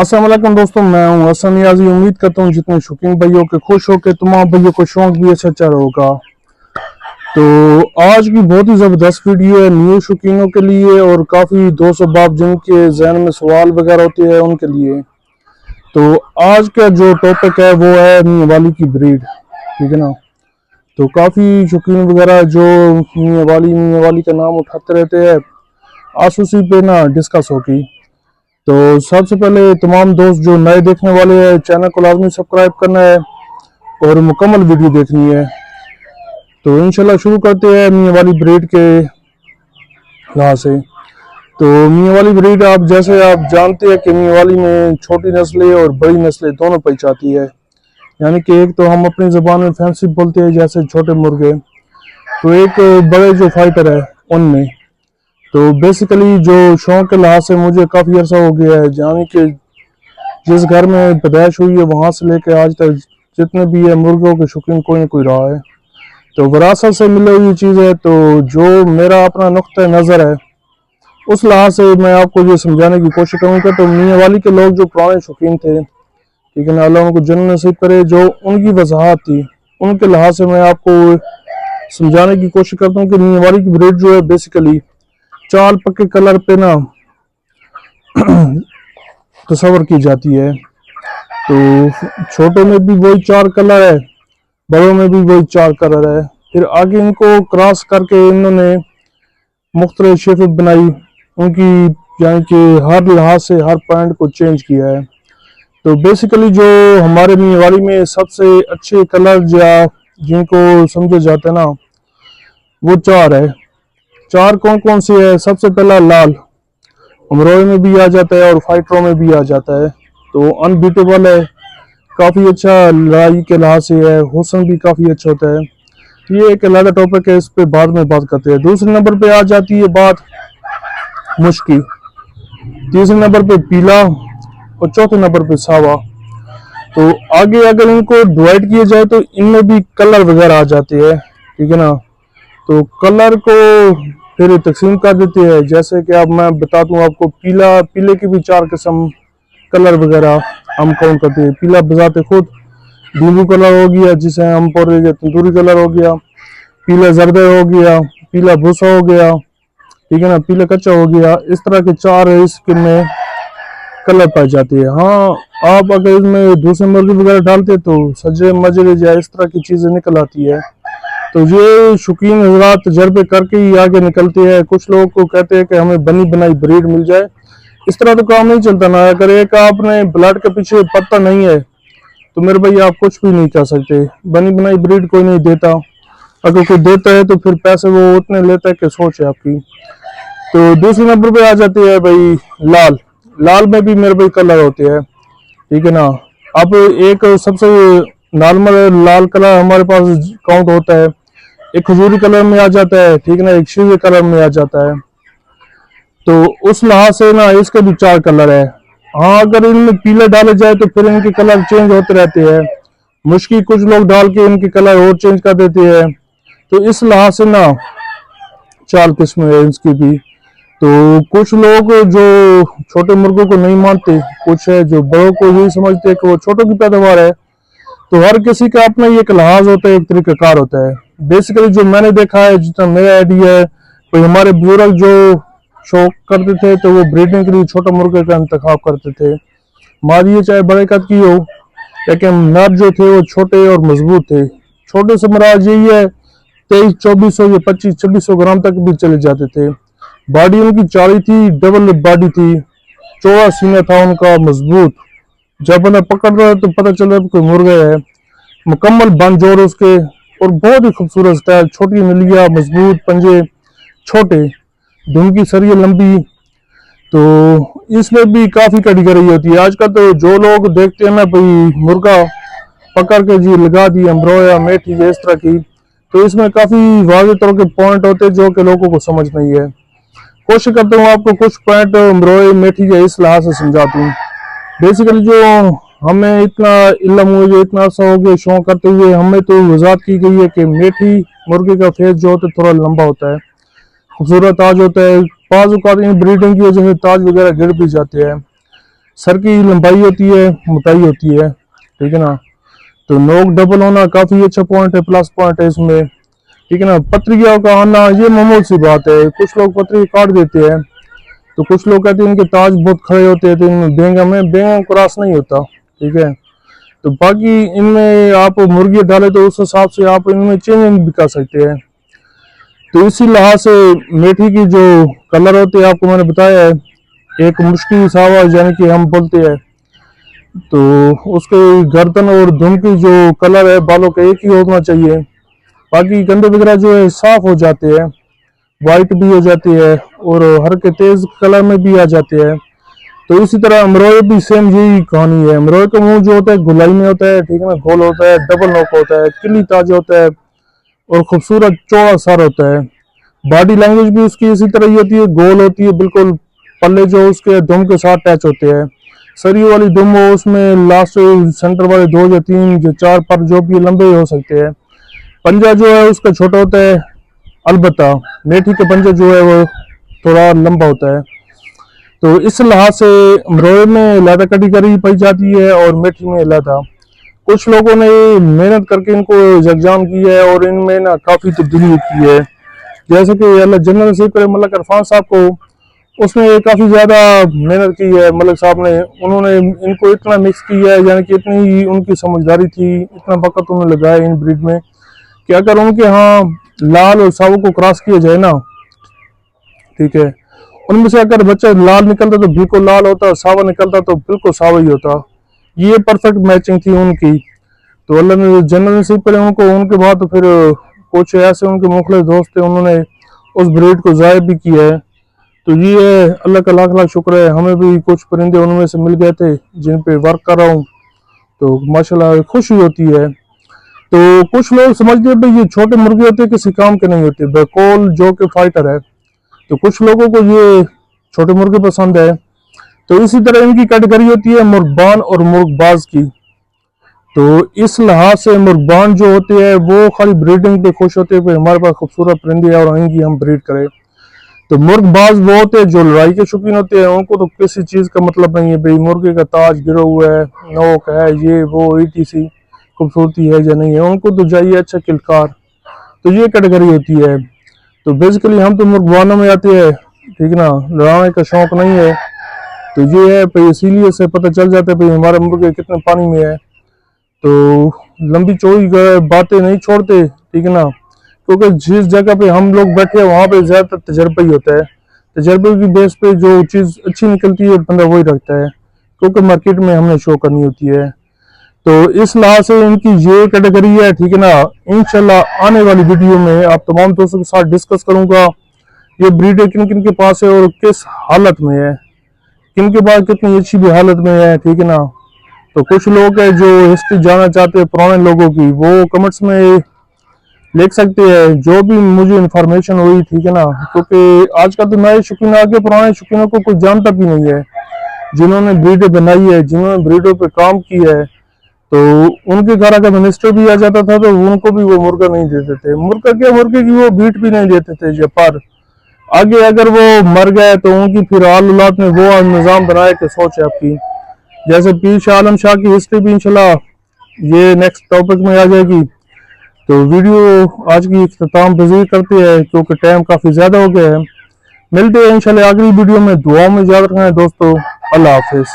अस्सलाम वालेकुम दोस्तों, मैं हूं हसन नियाजी। उम्मीद करता हूं जितने शौकीन भाइयों के खुश हो के तमाम भाइयों को शौक भी अच्छा चल होगा। तो आज की बहुत ही ज़बरदस्त वीडियो है न्यू शौकीनों के लिए और काफ़ी दोस्त बाब जिनके जहन में सवाल वगैरह होते हैं उनके लिए। तो आज का जो टॉपिक है वो है मियाँ वाली की ब्रीड, ठीक है ना। तो काफ़ी शौकीन वगैरह जो मियाँ वाली का नाम उठाते रहते हैं, आज उसी पे ना डिस्कस होगी। तो सबसे पहले तमाम दोस्त जो नए देखने वाले हैं, चैनल को लाजमी सब्सक्राइब करना है और मुकम्मल वीडियो देखनी है। तो इंशाल्लाह शुरू करते हैं मियाँ वाली ब्रीड के यहाँ से। तो मियाँ वाली ब्रीड आप जानते हैं कि मियाँ वाली में छोटी नस्लें और बड़ी नस्लें दोनों पाई जाती है। यानी कि एक तो हम अपनी ज़बान में फैंसी बोलते हैं जैसे छोटे मुर्गे, तो एक बड़े जो फाइटर है उनमें। तो बेसिकली जो शौक के लिहाज से मुझे काफ़ी अर्सा हो गया है, यानी कि जिस घर में पैदाइश हुई है वहां से लेकर आज तक जितने भी है मुर्गों के शौकीन कोई ना कोई रहा है। तो विरासत से मिली हुई चीज़ है। तो जो मेरा अपना नुक्ता नज़र है उस लिहाज से मैं आपको ये समझाने की कोशिश करूँगा। तो मियाँ वाली के लोग जो पुराने शौकीन थे, ठीक है ना, अल्लाह उनको जन्नत नसीब करे, जो उनकी वजाहत थी उनके लिहाज से मैं आपको समझाने की कोशिश करता हूँ कि मियाँ वाली की ब्रीड जो है बेसिकली चाल पक्के कलर पे ना तस्वर की जाती है। तो छोटों में भी वही 4 कलर है, बड़ों में भी वही 4 कलर है। फिर आगे इनको क्रॉस करके इन्होंने मुख्तलिफ शेप बनाई उनकी, यानी कि हर लिहाज से हर पॉइंट को चेंज किया है। तो बेसिकली जो हमारे मियाँवाली में सबसे अच्छे कलर या जिनको समझा जाता है ना वो 4 है। 4 कौन कौन से है? सबसे पहला लाल, अमरोए में भी आ जाता है और फाइटरों में भी आ जाता है। तो अनबीटेबल है, काफ़ी अच्छा लड़ाई के लिहाज से है, हुस्न भी काफ़ी अच्छा होता है। ये एक अलग टॉपिक है, इस पे बाद में बात करते हैं। दूसरे नंबर पे आ जाती है बात मुश्की, तीसरे नंबर पे पीला और चौथे नंबर पे सावा। तो आगे अगर इनको डिवाइड किया जाए तो इनमें भी कलर वगैरह आ जाते हैं, ठीक है ना। तो कलर को फिर तकसीम कर देते हैं, जैसे कि अब मैं बता दूं आपको, पीले की भी 4 किस्म कलर वगैरह हम काउंट करते हैं। पीला बजाते खुद ब्लू कलर हो गया, जिसे हम बोल तंदूरी कलर हो गया, पीला जर्दा हो गया, पीला भूसा हो गया, ठीक है ना, पीला कच्चा हो गया। इस तरह के 4 इसके में कलर पाई जाती है। हाँ, आप अगर इसमें दूसरे मुर्गी वगैरह डालते तो सजे मजरे या इस तरह की चीजें निकल आती है। तो ये शौकीन हजरात तजर्बे करके ही आगे निकलते हैं। कुछ लोग को कहते हैं कि हमें बनी बनाई ब्रीड मिल जाए, इस तरह तो काम नहीं चलता ना। अगर एक आपने ब्लड के पीछे पत्ता नहीं है तो मेरे भाई आप कुछ भी नहीं कर सकते। बनी बनाई ब्रीड कोई नहीं देता, अगर कोई देता है तो फिर पैसे वो उतने लेता है कि सोच है आपकी। तो दूसरे नंबर पे आ जाती है भाई लाल। लाल में भी मेरे भाई कलर होते हैं, ठीक है ना। अब एक सबसे नॉर्मल लाल कलर हमारे पास काउंट होता है, एक खजूरी कलर में आ जाता है, ठीक है ना, एक शीरे कलर में आ जाता है। तो उस लिहाज से ना इसके भी 4 कलर है। हाँ, अगर इनमें पीले डाले जाए तो फिर इनके कलर चेंज होते रहते हैं। मुश्किल कुछ लोग डाल के इनके कलर और चेंज कर देते हैं। तो इस लिहाज से ना 4 किस्में है इसकी भी। तो कुछ लोग जो छोटे मुर्गों को नहीं मानते, कुछ है जो बड़ों को यही समझते हैं कि वो छोटों की पैदावार है। तो हर किसी का अपना ही एक लिहाज होता है, एक तरीकाकार होता है। बेसिकली जो मैंने देखा है, जितना मेरा आइडिया है, तो हमारे बुजुर्ग जो शौक करते थे तो वो ब्रीडिंग के लिए छोटे मुर्गे का इंतखाब करते थे। मादिए चाहे बड़े कद की हो, लेकिन नर जो थे वो छोटे और मजबूत थे। छोटे से मराज यही है 2300-2400 या 2500-2600 ग्राम तक भी चले जाते थे। बॉडी उनकी चौड़ी थी, डबल बॉडी थी, चौड़ा सीना था उनका मजबूत। जब उन्हें पकड़ रहा तो पता चला कोई मुर्गा है। मुकम्मल बन जोड़ उसके और बहुत ही खूबसूरत स्टाइल, छोटी नलिया, मजबूत पंजे, छोटे दुम की सरिया लंबी। तो इसमें भी काफी कैटेगरी होती है। आजकल तो जो लोग देखते हैं ना भाई मुर्गा पकड़ के जी लगा दी अम्ब्रोया मेठी इस तरह की, तो इसमें काफी वाज़ेह तरह के पॉइंट होते हैं जो कि लोगों को समझ नहीं है। कोशिश करता हूँ आपको कुछ पॉइंट अम्ब्रोए मेठी के इस लिहाज से समझा दूँ। बेसिकली जो हमें इतना इल्म हुआ, इतना अर्सा हो गया शौक करते हुए, हमें तो वजाहत की गई है कि मेठी मुर्गे का फेस जो होता है थोड़ा लंबा होता है, खूबसूरत ताज होता है। बाज़ औक़ात इन ब्रीडिंग की वजह से ताज वगैरह गिर भी जाते हैं। सर की लंबाई होती है, मोटाई होती है, ठीक है ना। तो नोक डबल होना काफी अच्छा पॉइंट है, प्लस पॉइंट है इसमें, ठीक है ना। पत्रियां का आना ये मामूल सी बात है, कुछ लोग पत्रियां काट देते हैं, तो कुछ लोग कहते हैं इनके ताज बहुत खड़े होते हैं, तो इनमें बेंगम क्रॉस नहीं होता, ठीक है। तो बाकी इनमें आप मुर्गी डाले तो उस हिसाब से आप इनमें चेंजिंग भी कर सकते हैं। तो इसी लिहाज से मेथी की जो कलर होते हैं आपको मैंने बताया है, एक मुश्किल सावा यानी कि हम बोलते हैं, तो उसके गर्दन और दुम की जो कलर है बालों का एक ही होना चाहिए। बाकी गंदे वगैरह जो है साफ हो जाते हैं, वाइट भी हो जाती है और हल्के तेज कलर में भी आ जाते हैं। तो इसी तरह अमरोए भी सेम यही कहानी है। अमरोए का मुंह जो होता है गुलाई में होता है, ठीक है ना, गोल होता है, डबल नोक होता है, किली ताज होता है और खूबसूरत चौड़ा सर होता है। बॉडी लैंग्वेज भी उसकी इसी तरह ही होती है, गोल होती है बिल्कुल, पल्ले जो उसके दुम के साथ अटैच होते हैं। सरी वाली दुम हो, उसमें लास्ट सेंटर वाले 2 या 3 या 4 पर जो भी लंबे हो सकते हैं। पंजा जो है उसका छोटा होता है, अलबत्ता मेथी का पंजा जो है वो थोड़ा लंबा होता है। तो इस लिहाज से अमरोए में लादा कड़ी पाई जाती है और मेथी में लादा। कुछ लोगों ने मेहनत करके इनको यकजान की है और इनमें ना काफी तब्दीली की है, जैसे कि अल्लाह जनरल से करे मलक इरफान साहब को, उसने काफी ज्यादा मेहनत की है मलक साहब ने। उन्होंने इनको इतना मिक्स किया है, यानी कि इतनी उनकी समझदारी थी, इतना वक्त उन्होंने लगाया इन ब्रीड में कि अगर उनके यहाँ लाल और सावो को क्रॉस किया जाए ना, ठीक है, उनमें से अगर बच्चा लाल निकलता तो बिल्कुल लाल होता, सावा निकलता तो बिल्कुल सावा ही होता। ये परफेक्ट मैचिंग थी उनकी। तो अल्लाह ने जन्नत नसीब करे उनको। उनके बाद तो फिर कुछ ऐसे उनके मुखलिस दोस्त थे, उन्होंने उस ब्रीड को ज़ाहिर भी किया है। तो ये है, अल्लाह का लाख लाख शुक्र है, हमें भी कुछ परिंदे उनमें से मिल गए थे जिन पे वर्क कर रहा हूँ, तो माशाल्लाह खुशी होती है। तो कुछ लोग समझते हैं भाई ये छोटे मुर्गे होते हैं, किसी काम के नहीं होते, बैकोल जो कि फाइटर है, तो कुछ लोगों को ये छोटे मुर्गे पसंद है। तो इसी तरह इनकी कैटेगरी होती है मुर्गबान और मुर्गबाज की। तो इस लिहाज से मुर्गबान जो होते हैं वो खाली ब्रीडिंग पे खुश होते हैं, भाई हमारे पास खूबसूरत परिंदे हैं और इनकी हम ब्रीड करें। तो मुर्गबाज वो होते हैं जो लड़ाई के शौकीन होते हैं, उनको तो किसी चीज का मतलब नहीं है भाई मुर्गे का ताज गिरा हुआ है, नोक है, ये वो ईटीसी खूबसूरती है या नहीं है, उनको तो चाहिए अच्छा किलकार। तो ये कैटेगरी होती है। तो बेसिकली हम तो मुर्गबानों में आते हैं, ठीक है ना, लड़ाने का शौक नहीं है। तो ये है भाई, इसीलिए से पता चल जाता है भाई हमारे मुर्गे कितने पानी में है। तो लंबी चौड़ी बातें नहीं छोड़ते, ठीक है ना, क्योंकि जिस जगह पे हम लोग बैठे हैं वहां पे ज्यादातर तजर्बा ही होता है। तजर्बे की बेस पे जो चीज अच्छी निकलती है बंदा वही रखता है, क्योंकि मार्केट में हमने शो करनी होती है। तो इस लिहाज से इनकी ये कैटेगरी है, ठीक है ना। इंशाल्लाह आने वाली वीडियो में आप तमाम दोस्तों के साथ डिस्कस करूंगा ये ब्रीड किन किन के पास है और किस हालत में है, किन के पास कितनी अच्छी भी हालत में है, ठीक है ना। तो कुछ लोग है जो हिस्ट्री जानना चाहते हैं पुराने लोगों की, वो कमेंट्स में लिख सकते हैं जो भी मुझे इन्फॉर्मेशन हुई, ठीक है ना, क्योंकि आजकल तो नए शौकीन आगे पुराने शौकीनों को कोई जानता भी नहीं है। जिन्होंने ब्रीडें बनाई है, जिन्होंने ब्रीडों पे काम किया है, तो उनके घर अगर मिनिस्टर भी आ जाता था तो उनको भी वो मुर्गा नहीं देते थे, मुर्गा क्या मुर्गे की वो बीट भी नहीं देते थे। पर आगे अगर वो मर गए तो उनकी फिर आल औलाद ने वो निज़ाम बनाया कि सोच है आपकी। जैसे पीर शाह आलम शाह की हिस्ट्री भी इंशाल्लाह ये नेक्स्ट टॉपिक में आ जाएगी। तो वीडियो आज की इख्तिताम पजीर करते हैं क्योंकि टाइम काफी ज्यादा हो गया है। मिलते हैं इंशाल्लाह अगली वीडियो में। दुआ में याद रखना है दोस्तों। अल्लाह हाफिज।